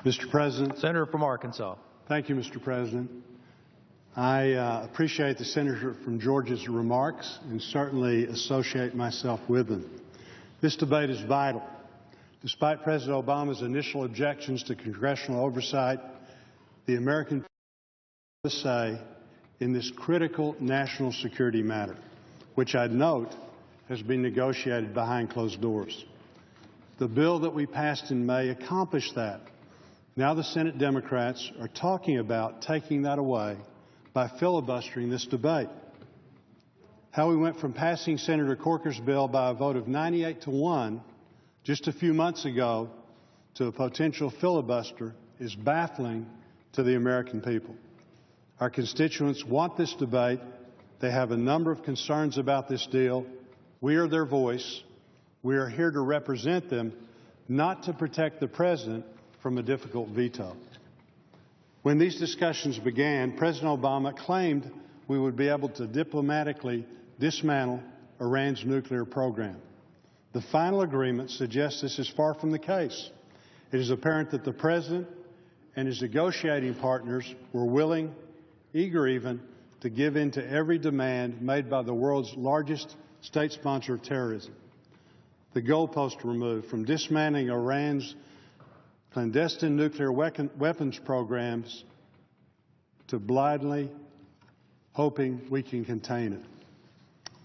Mr. President. Senator from Arkansas. Thank you, Mr. President. I appreciate the Senator from Georgia's remarks and certainly associate myself with them. This debate is vital. Despite President Obama's initial objections to congressional oversight, the American people have a say in this critical national security matter, which I'd note has been negotiated behind closed doors. The bill that we passed in May accomplished that. Now the Senate Democrats are talking about taking that away by filibustering this debate. How we went from passing Senator Corker's bill by a vote of 98-1 just a few months ago to a potential filibuster is baffling to the American people. Our constituents want this debate. They have a number of concerns about this deal. We are their voice. We are here to represent them, not to protect the President from a difficult veto. When these discussions began, President Obama claimed we would be able to diplomatically dismantle Iran's nuclear program. The final agreement suggests this is far from the case. It is apparent that the President and his negotiating partners were willing, eager even, to give in to every demand made by the world's largest state sponsor of terrorism. The goalpost removed from dismantling Iran's clandestine nuclear weapons programs to blindly hoping we can contain it.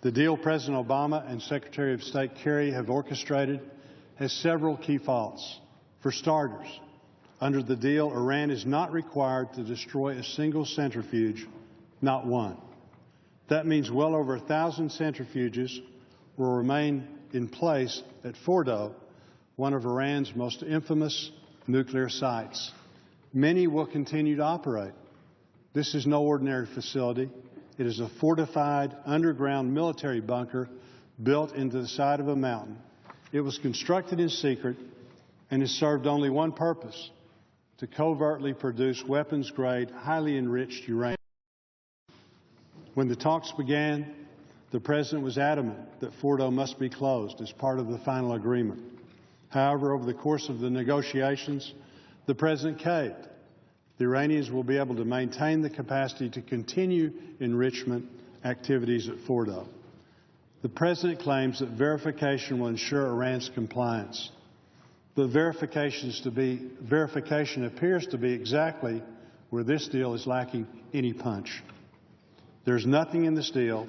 The deal President Obama and Secretary of State Kerry have orchestrated has several key faults. For starters, under the deal, Iran is not required to destroy a single centrifuge, not one. That means well over 1,000 centrifuges will remain in place at Fordo, one of Iran's most infamous nuclear sites. Many will continue to operate. This is no ordinary facility. It is a fortified underground military bunker built into the side of a mountain. It was constructed in secret and has served only one purpose: to covertly produce weapons-grade, highly enriched uranium. When the talks began, the President was adamant that Fordo must be closed as part of the final agreement. However, over the course of the negotiations, the President caved. The Iranians will be able to maintain the capacity to continue enrichment activities at Fordo. The President claims that verification will ensure Iran's compliance. The verification appears to be exactly where this deal is lacking any punch. There's nothing in this deal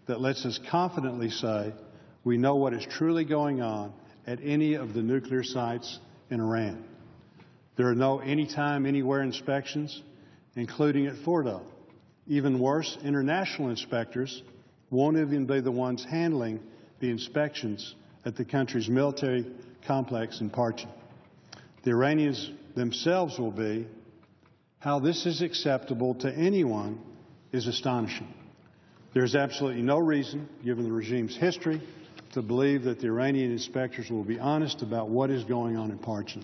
that lets us confidently say we know what is truly going on at any of the nuclear sites in Iran. There are no anytime, anywhere inspections, including at Fordo. Even worse, international inspectors won't even be the ones handling the inspections at the country's military complex in Parchin. The Iranians themselves will be. How this is acceptable to anyone is astonishing. There's absolutely no reason, given the regime's history, to believe that the Iranian inspectors will be honest about what is going on in Parchin.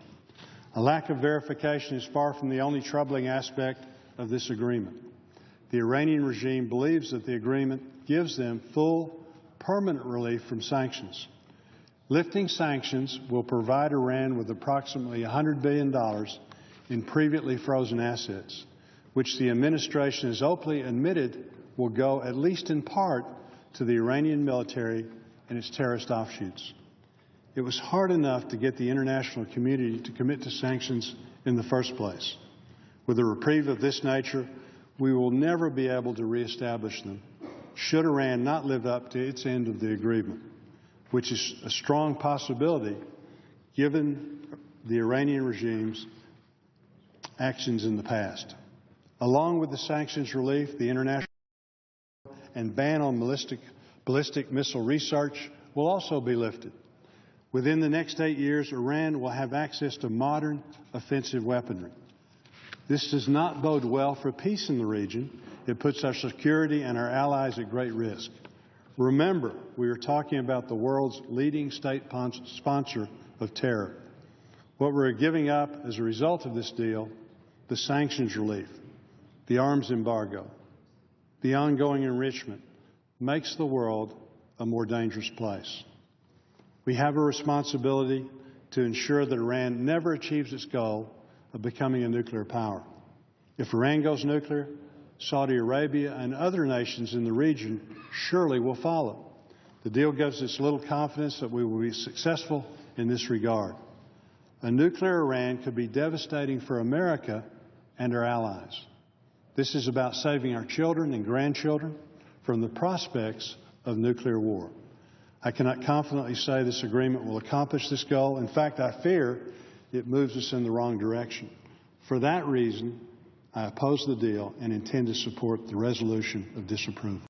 A lack of verification is far from the only troubling aspect of this agreement. The Iranian regime believes that the agreement gives them full, permanent relief from sanctions. Lifting sanctions will provide Iran with approximately $100 billion in previously frozen assets, which the administration has openly admitted will go, at least in part, to the Iranian military and its terrorist offshoots. It was hard enough to get the international community to commit to sanctions in the first place. With a reprieve of this nature, we will never be able to reestablish them should Iran not live up to its end of the agreement, which is a strong possibility given the Iranian regime's actions in the past. Along with the sanctions relief, the international and ban on ballistic missile research will also be lifted. Within the next 8 years, Iran will have access to modern offensive weaponry. This does not bode well for peace in the region. It puts our security and our allies at great risk. Remember, we are talking about the world's leading state sponsor of terror. What we're giving up as a result of this deal, the sanctions relief, the arms embargo, the ongoing enrichment, makes the world a more dangerous place. We have a responsibility to ensure that Iran never achieves its goal of becoming a nuclear power. If Iran goes nuclear, Saudi Arabia and other nations in the region surely will follow. The deal gives us little confidence that we will be successful in this regard. A nuclear Iran could be devastating for America and our allies. This is about saving our children and grandchildren from the prospects of nuclear war. I cannot confidently say this agreement will accomplish this goal. In fact, I fear it moves us in the wrong direction. For that reason, I oppose the deal and intend to support the resolution of disapproval.